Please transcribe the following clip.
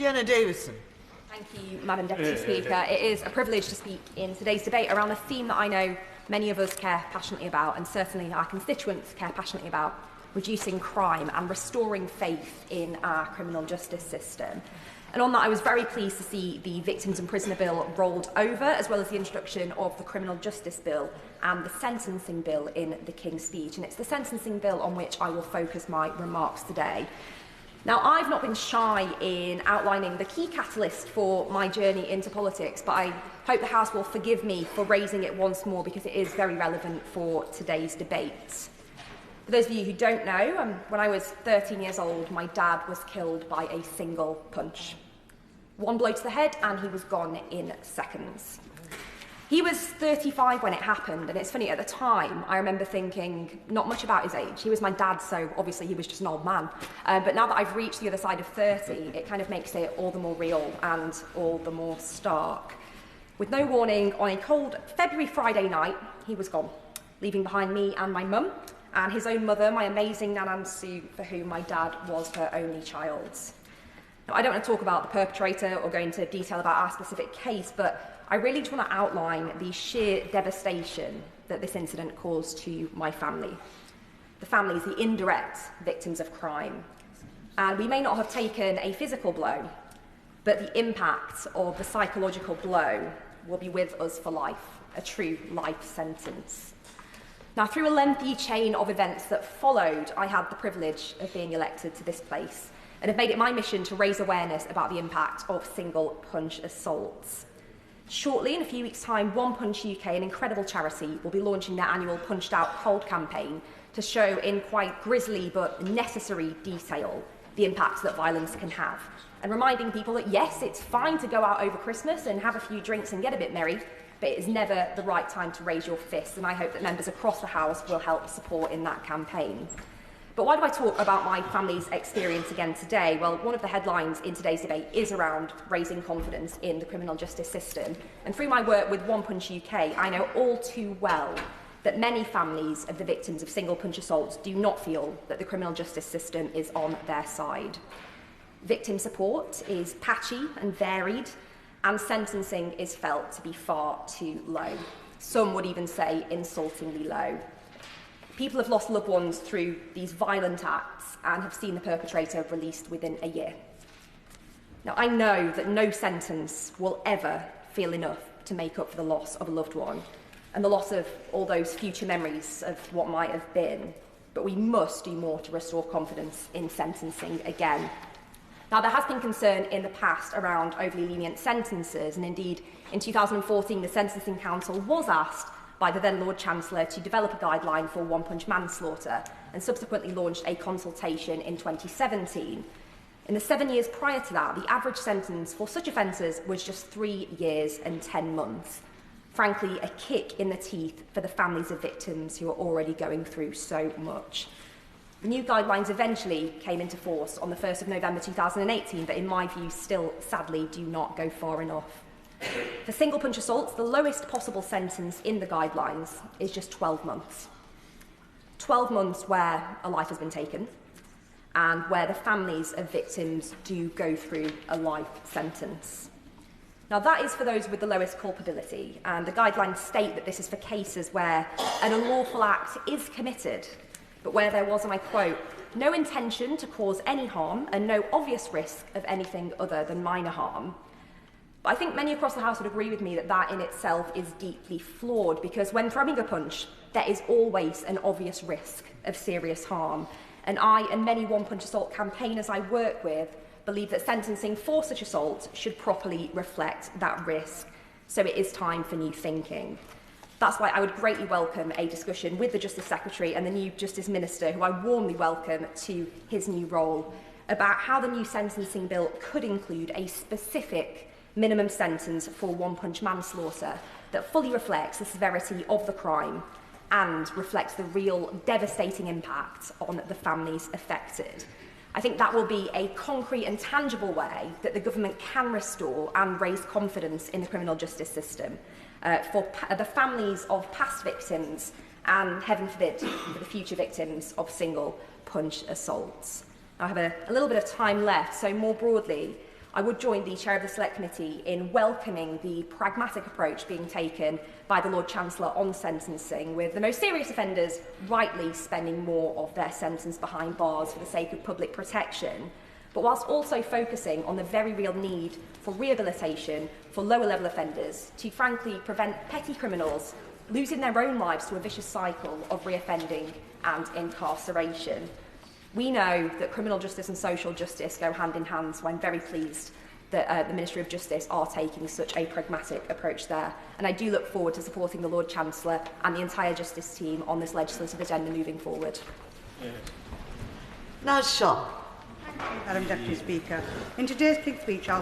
Dehenna Davison. Thank you, Madam Deputy Speaker. It is a privilege to speak in today's debate around a theme that I know many of us care passionately about, and certainly our constituents care passionately about: reducing crime and restoring faith in our criminal justice system. And on that, I was very pleased to see the Victims and Prisoner Bill rolled over, as well as the introduction of the Criminal Justice Bill and the Sentencing Bill in the King's Speech. And it's the Sentencing Bill on which I will focus my remarks today. Now, I've not been shy in outlining the key catalyst for my journey into politics, but I hope the House will forgive me for raising it once more because it is very relevant for today's debate. For those of you who don't know, when I was 13 years old, my dad was killed by a single punch. One blow to the head and he was gone in seconds. He was 35 when it happened, and it's funny, at the time, I remember thinking not much about his age. He was my dad, so obviously he was just an old man. But now that I've reached the other side of 30, it kind of makes it all the more real and all the more stark. With no warning, on a cold February Friday night, he was gone, leaving behind me and my mum, and his own mother, my amazing Nan Sue, for whom my dad was her only child. Now, I don't want to talk about the perpetrator or go into detail about our specific case, but I really just want to outline the sheer devastation that this incident caused to my family. The families, the indirect victims of crime. And we may not have taken a physical blow, but the impact of the psychological blow will be with us for life, a true life sentence. Now, through a lengthy chain of events that followed, I had the privilege of being elected to this place and have made it my mission to raise awareness about the impact of single punch assaults. Shortly, in a few weeks' time, One Punch UK, an incredible charity, will be launching their annual Punched Out Cold campaign to show in quite grisly but necessary detail the impact that violence can have, and reminding people that yes, it's fine to go out over Christmas and have a few drinks and get a bit merry, but it is never the right time to raise your fists, and I hope that members across the House will help support in that campaign. But why do I talk about my family's experience again today? Well, one of the headlines in today's debate is around raising confidence in the criminal justice system. And through my work with One Punch UK, I know all too well that many families of the victims of single punch assaults do not feel that the criminal justice system is on their side. Victim support is patchy and varied, and sentencing is felt to be far too low. Some would even say insultingly low. People have lost loved ones through these violent acts and have seen the perpetrator released within a year. Now, I know that no sentence will ever feel enough to make up for the loss of a loved one and the loss of all those future memories of what might have been, but we must do more to restore confidence in sentencing again. Now, there has been concern in the past around overly lenient sentences, and indeed, in 2014, the Sentencing Council was asked by the then Lord Chancellor to develop a guideline for one-punch manslaughter, and subsequently launched a consultation in 2017. In the 7 years prior to that, the average sentence for such offences was just 3 years and 10 months. Frankly, a kick in the teeth for the families of victims who are already going through so much. The new guidelines eventually came into force on the 1st of November 2018, but in my view still, sadly, do not go far enough. For single punch assaults, the lowest possible sentence in the guidelines is just 12 months. 12 months where a life has been taken and where the families of victims do go through a life sentence. Now, that is for those with the lowest culpability, and the guidelines state that this is for cases where an unlawful act is committed, but where there was, and I quote, no intention to cause any harm and no obvious risk of anything other than minor harm. But I think many across the House would agree with me that that in itself is deeply flawed, because when throwing a punch, there is always an obvious risk of serious harm. And I and many one-punch assault campaigners I work with believe that sentencing for such assault should properly reflect that risk. So it is time for new thinking. That's why I would greatly welcome a discussion with the Justice Secretary and the new Justice Minister, who I warmly welcome to his new role, about how the new sentencing bill could include a specific minimum sentence for one-punch manslaughter that fully reflects the severity of the crime and reflects the real devastating impact on the families affected. I think that will be a concrete and tangible way that the government can restore and raise confidence in the criminal justice system for the families of past victims and, heaven forbid, for the future victims of single punch assaults. I have a little bit of time left, so more broadly, I would join the Chair of the Select Committee in welcoming the pragmatic approach being taken by the Lord Chancellor on sentencing, with the most serious offenders rightly spending more of their sentence behind bars for the sake of public protection, but whilst also focusing on the very real need for rehabilitation for lower-level offenders to frankly prevent petty criminals losing their own lives to a vicious cycle of reoffending and incarceration. We know that criminal justice and social justice go hand in hand, so I'm very pleased that the Ministry of Justice are taking such a pragmatic approach there. And I do look forward to supporting the Lord Chancellor and the entire Justice team on this legislative agenda moving forward. Yes. Now, Sean. Madam Deputy Speaker. In today's King's Speech, I'll